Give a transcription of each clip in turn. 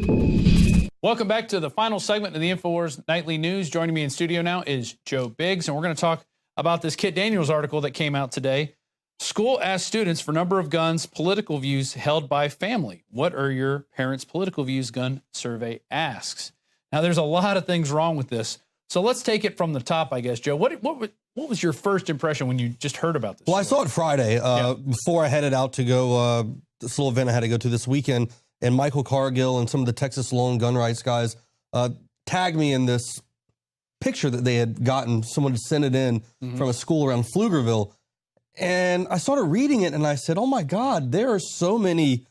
Welcome back to the final segment of the InfoWars Nightly News. Joining me in studio now is Joe Biggs, and we're going to talk about this Kit Daniels article that came out today. School asked students for number of guns, political views held by family. What are your parents' political views? Gun survey asks. Now, there's a lot of things wrong with this. So let's take it from the top, I guess. Joe, what was your first impression when you just heard about this? Well, I saw it Friday before I headed out to go this little event I had to go to this weekend. And Michael Cargill and some of the Texas Lone gun rights guys tagged me in this picture that they had gotten. Someone had sent it in from a school around Pflugerville. And I started reading it and I said, oh my God, there are so many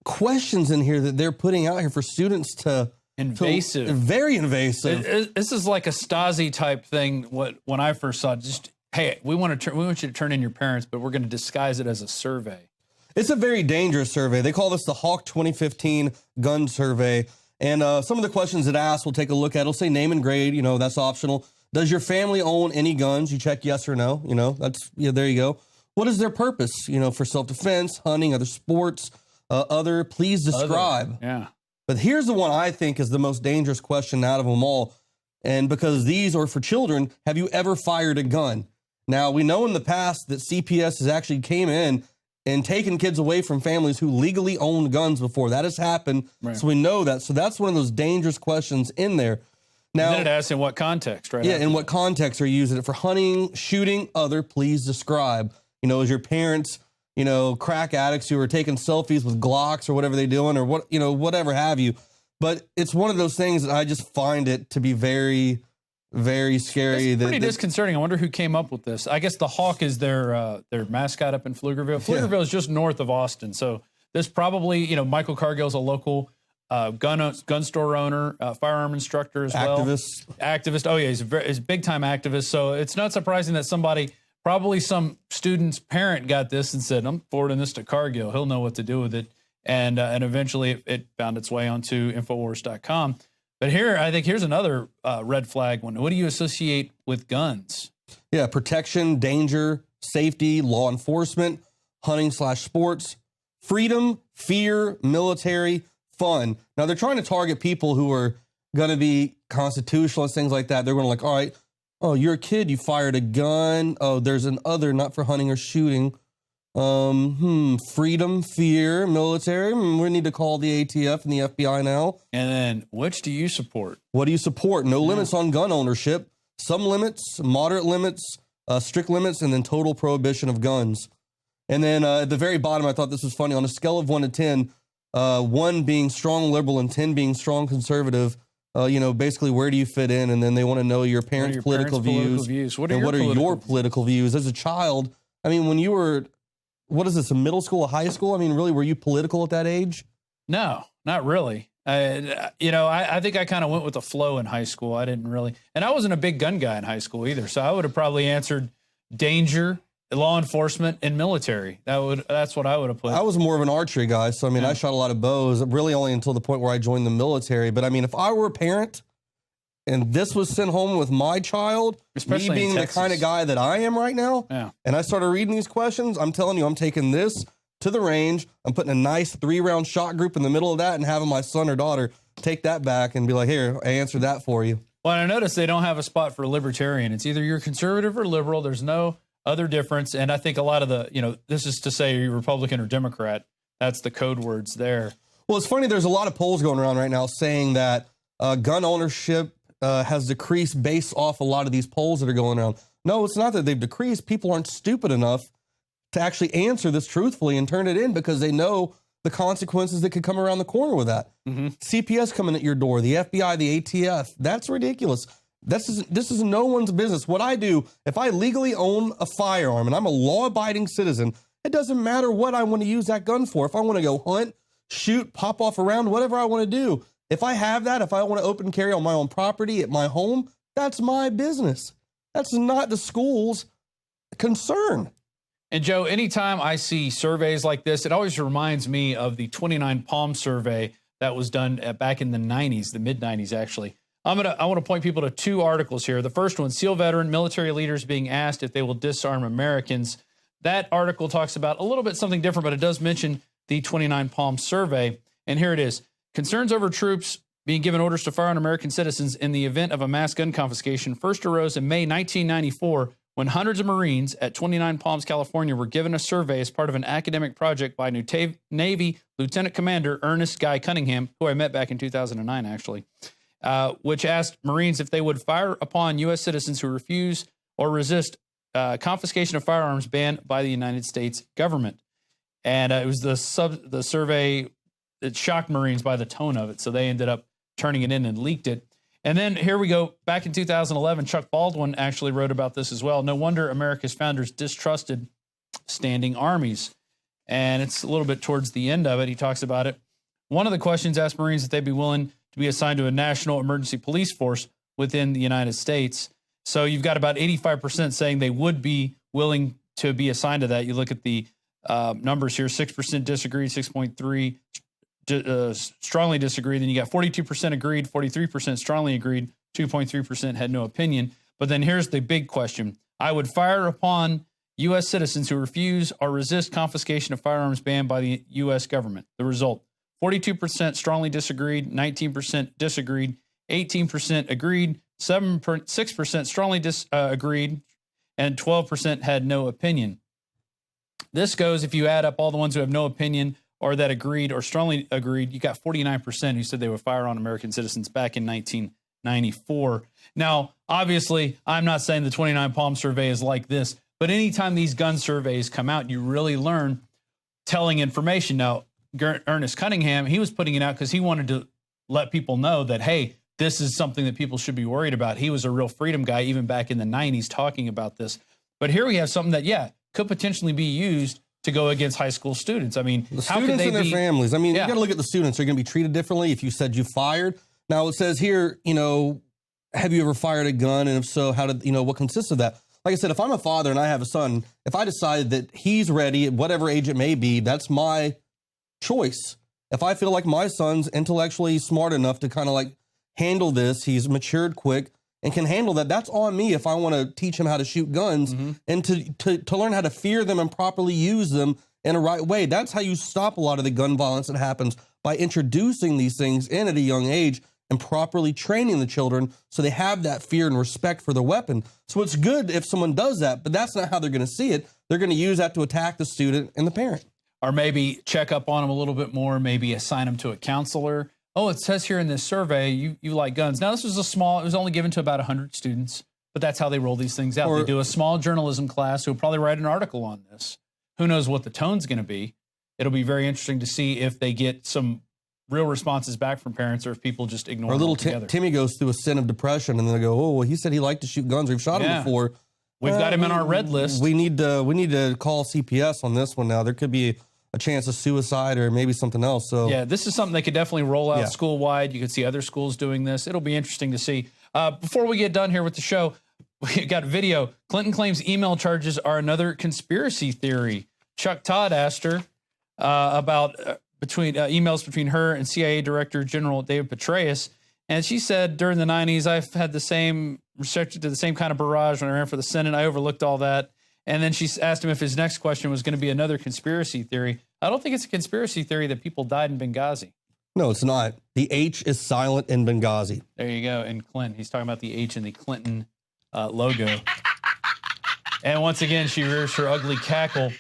questions in here that they're putting out here for students to... Invasive. Very invasive. This is like a Stasi type thing. When I first saw it, just, hey, we want you to turn in your parents, but we're going to disguise it as a survey. It's a very dangerous survey. They call this the Hawk 2015 gun survey. And some of the questions it asks, we'll take a look at. It'll say name and grade, that's optional. Does your family own any guns? You check yes or no, there you go. What is their purpose, for self-defense, hunting, other sports, please describe. Yeah. But here's the one I think is the most dangerous question out of them all. And because these are for children, have you ever fired a gun? Now, we know in the past that CPS has actually came in and taken kids away from families who legally owned guns before. That has happened. Right. So we know that. So that's one of those dangerous questions in there. Now, and then it asks in what context, right? Yeah, in what context are you using it? For hunting, shooting, please describe. Is your parents, crack addicts who are taking selfies with Glocks or whatever they're doing or whatever have you. But it's one of those things that I just find it to be very, very scary. It's pretty disconcerting. I wonder who came up with this. I guess the Hawk is their mascot up in Pflugerville. Pflugerville is just north of Austin. So this probably, Michael Cargill's a local gun store owner, firearm instructor as well. Activist. Oh, yeah, he's a big-time activist. So it's not surprising that probably some student's parent got this and said, I'm forwarding this to Cargill. He'll know what to do with it. And eventually it found its way onto Infowars.com. But here's another red flag one. What do you associate with guns? Yeah, protection, danger, safety, law enforcement, hunting/sports, freedom, fear, military, fun. Now, they're trying to target people who are going to be constitutionalists, things like that. They're going to all right, oh, you're a kid, you fired a gun. Oh, there's an other, not for hunting or shooting. Freedom, fear, military. We need to call the ATF and the FBI now. And then, which do you support? What do you support? No limits on gun ownership. Some limits, moderate limits, strict limits, and then total prohibition of guns. And then at the very bottom, I thought this was funny. On a scale of 1 to 10, 1 being strong liberal and 10 being strong conservative, basically where do you fit in? And then they want to know your parents' political views. What are your political views? As a child, I mean, when you were, what is this, a middle school, a high school? I mean, really, were you political at that age? No, not really. I think I kind of went with the flow in high school. I didn't really, and I wasn't a big gun guy in high school either. So I would have probably answered danger, law enforcement, and military. That's what I would have put. I was more of an archery guy. So, I mean, I shot a lot of bows, really only until the point where I joined the military. But I mean, if I were a parent and this was sent home with my child, especially me being the kind of guy that I am right now, and I started reading these questions, I'm telling you, I'm taking this to the range. I'm putting a nice 3-round shot group in the middle of that and having my son or daughter take that back and be like, here, I answered that for you. Well, I noticed they don't have a spot for libertarian. It's either you're conservative or liberal. There's no other difference. And I think a lot of this is to say you're Republican or Democrat. That's the code words there. Well, it's funny. There's a lot of polls going around right now saying that gun ownership has decreased based off a lot of these polls that are going around. No, it's not that they've decreased. People aren't stupid enough to actually answer this truthfully and turn it in because they know the consequences that could come around the corner with that. CPS coming at your door, the FBI, the ATF. That's ridiculous. This is no one's business. What I do, if I legally own a firearm and I'm a law-abiding citizen, it doesn't matter what I want to use that gun for. If I want to go hunt, shoot, pop off around, whatever I want to do, if I have that, if I want to open carry on my own property at my home, that's my business. That's not the school's concern. And Joe, anytime I see surveys like this, it always reminds me of the 29 Palm survey that was done back in the 90s, the mid-90s, actually. I want to point people to 2 articles here. The first one, SEAL veteran military leaders being asked if they will disarm Americans. That article talks about a little bit something different, but it does mention the 29 Palm survey. And here it is. Concerns over troops being given orders to fire on American citizens in the event of a mass gun confiscation first arose in May 1994 when hundreds of Marines at 29 Palms, California were given a survey as part of an academic project by Navy Lieutenant Commander Ernest Guy Cunningham, who I met back in 2009, actually, which asked Marines if they would fire upon U.S. citizens who refuse or resist confiscation of firearms banned by the United States government. And it was the survey that shocked Marines by the tone of it, so they ended up turning it in and leaked it. And then here we go. Back in 2011, Chuck Baldwin actually wrote about this as well. No wonder America's founders distrusted standing armies. And it's a little bit towards the end of it. He talks about it. One of the questions asked Marines if they'd be willing to be assigned to a national emergency police force within the United States. So you've got about 85% saying they would be willing to be assigned to that. You look at the numbers here, 6% disagreed, 6.3% strongly disagreed. Then you got 42% agreed, 43% strongly agreed, 2.3% had no opinion. But then here's the big question. I would fire upon U.S. citizens who refuse or resist confiscation of firearms banned by the U.S. government. The result, 42% strongly disagreed, 19% disagreed, 18% agreed, 6% strongly agreed, and 12% had no opinion. This goes, if you add up all the ones who have no opinion or that agreed or strongly agreed, you got 49% who said they would fire on American citizens back in 1994. Now, obviously, I'm not saying the 29 Palm survey is like this, but anytime these gun surveys come out, you really learn telling information. Now, Ernest Cunningham, he was putting it out because he wanted to let people know that, hey, this is something that people should be worried about. He was a real freedom guy even back in the 90s talking about this. But here we have something that, yeah, could potentially be used to go against high school students. I mean, the students and their families. I mean, Yeah. you got to look at the students. They're going to be treated differently if you said you fired. Now it says here, have you ever fired a gun? And if so, how did, what consists of that? Like I said, if I'm a father and I have a son, if I decide that he's ready at whatever age it may be, that's my choice. If I feel like my son's intellectually smart enough to kind of like handle this, he's matured quick and can handle that, that's on me if I want to teach him how to shoot guns and to learn how to fear them and properly use them in a right way. That's how you stop a lot of the gun violence that happens, by introducing these things in at a young age and properly training the children so they have that fear and respect for the weapon. So it's good if someone does that, but that's not how they're going to see it. They're going to use that to attack the student and the parent. Or maybe check up on them a little bit more, maybe assign them to a counselor. Oh, it says here in this survey, you like guns. Now, this was it was only given to about 100 students, but that's how they roll these things out. They do a small journalism class who'll probably write an article on this. Who knows what the tone's going to be? It'll be very interesting to see if they get some real responses back from parents or if people just ignore it altogether. Little Timmy goes through a sin of depression and then they go, oh, well, he said he liked to shoot guns. We've shot him before. We've got him in our red list. We need to call CPS on this one now. There could be a chance of suicide or maybe something else. So yeah, this is something they could definitely roll out school-wide. You could see other schools doing this. It'll be interesting to see. Before we get done here with the show, we got video. Clinton claims email charges are another conspiracy theory. Chuck Todd asked her about emails between her and CIA Director General David Petraeus, and she said during the 90s, I've had restricted to the same kind of barrage when I ran for the Senate. I overlooked all that. And then she asked him if his next question was going to be another conspiracy theory. I don't think it's a conspiracy theory that people died in Benghazi. No, it's not. The H is silent in Benghazi. There you go. In Clinton, he's talking about the H in the Clinton logo. And once again, she rears her ugly cackle.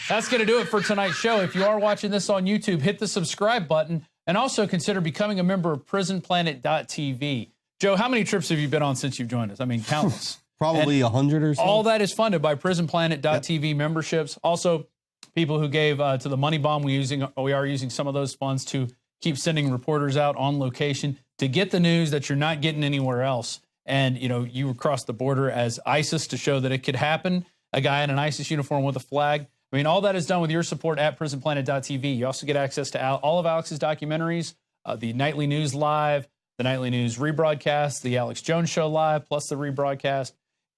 That's going to do it for tonight's show. If you are watching this on YouTube, hit the subscribe button and also consider becoming a member of PrisonPlanet.tv. Joe, how many trips have you been on since you've joined us? I mean, countless. Probably 100 or so. All that is funded by PrisonPlanet.tv memberships. Also, people who gave to the Money Bomb, we are using some of those funds to keep sending reporters out on location to get the news that you're not getting anywhere else. And, you across the border as ISIS to show that it could happen. A guy in an ISIS uniform with a flag. I mean, all that is done with your support at PrisonPlanet.tv. You also get access to all of Alex's documentaries, the Nightly News Live, the Nightly News rebroadcast, the Alex Jones Show Live, plus the rebroadcast.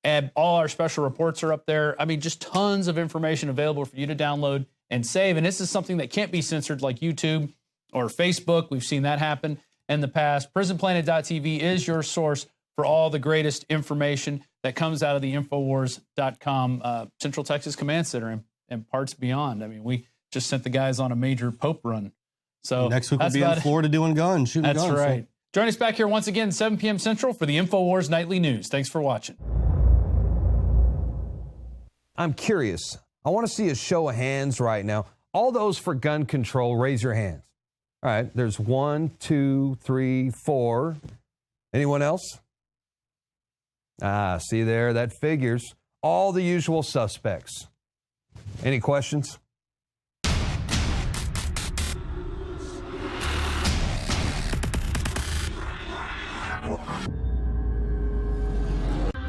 And all our special reports are up there. I mean, just tons of information available for you to download and save. And this is something that can't be censored like YouTube or Facebook. We've seen that happen in the past. PrisonPlanet.tv is your source for all the greatest information that comes out of the Infowars.com Central Texas Command Center and parts beyond. I mean, we just sent the guys on a major Pope run. So Next week we'll that's be in about it. Florida doing guns, shooting That's guns. right. Join us back here once again, 7 p.m. Central for the InfoWars Nightly News. Thanks for watching. I'm curious. I want to see a show of hands right now. All those for gun control, raise your hands. All right, there's 1, 2, 3, 4. Anyone else? See there, that figures. All the usual suspects. Any questions?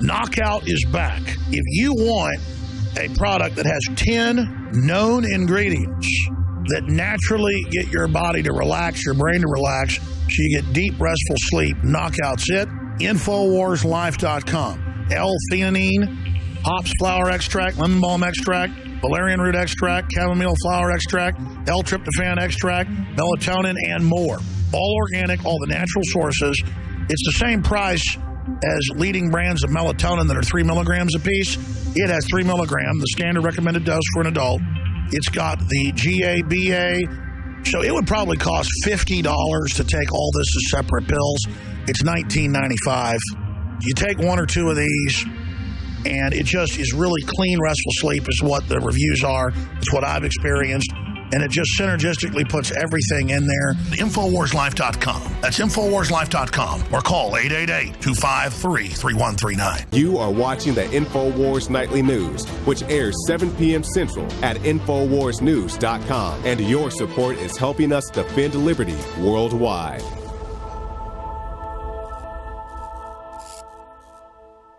Knockout is back. If you want a product that has 10 known ingredients that naturally get your body to relax, your brain to relax, so you get deep, restful sleep, Knockout's it. InfoWarsLife.com. L-theanine, hops flower extract, lemon balm extract, valerian root extract, chamomile flower extract, L-tryptophan extract, melatonin, and more. All organic, all the natural sources. It's the same price as leading brands of melatonin that are 3 milligrams apiece. It has 3 milligrams, the standard recommended dose for an adult. It's got the GABA, so it would probably cost $50 to take all this as separate pills. It's $19.95. You take 1 or 2 of these, and it just is really clean, restful sleep is what the reviews are. It's what I've experienced. And it just synergistically puts everything in there. InfoWarsLife.com. That's InfoWarsLife.com. Or call 888-253-3139. You are watching the InfoWars Nightly News, which airs 7 p.m. Central at InfoWarsNews.com. And your support is helping us defend liberty worldwide.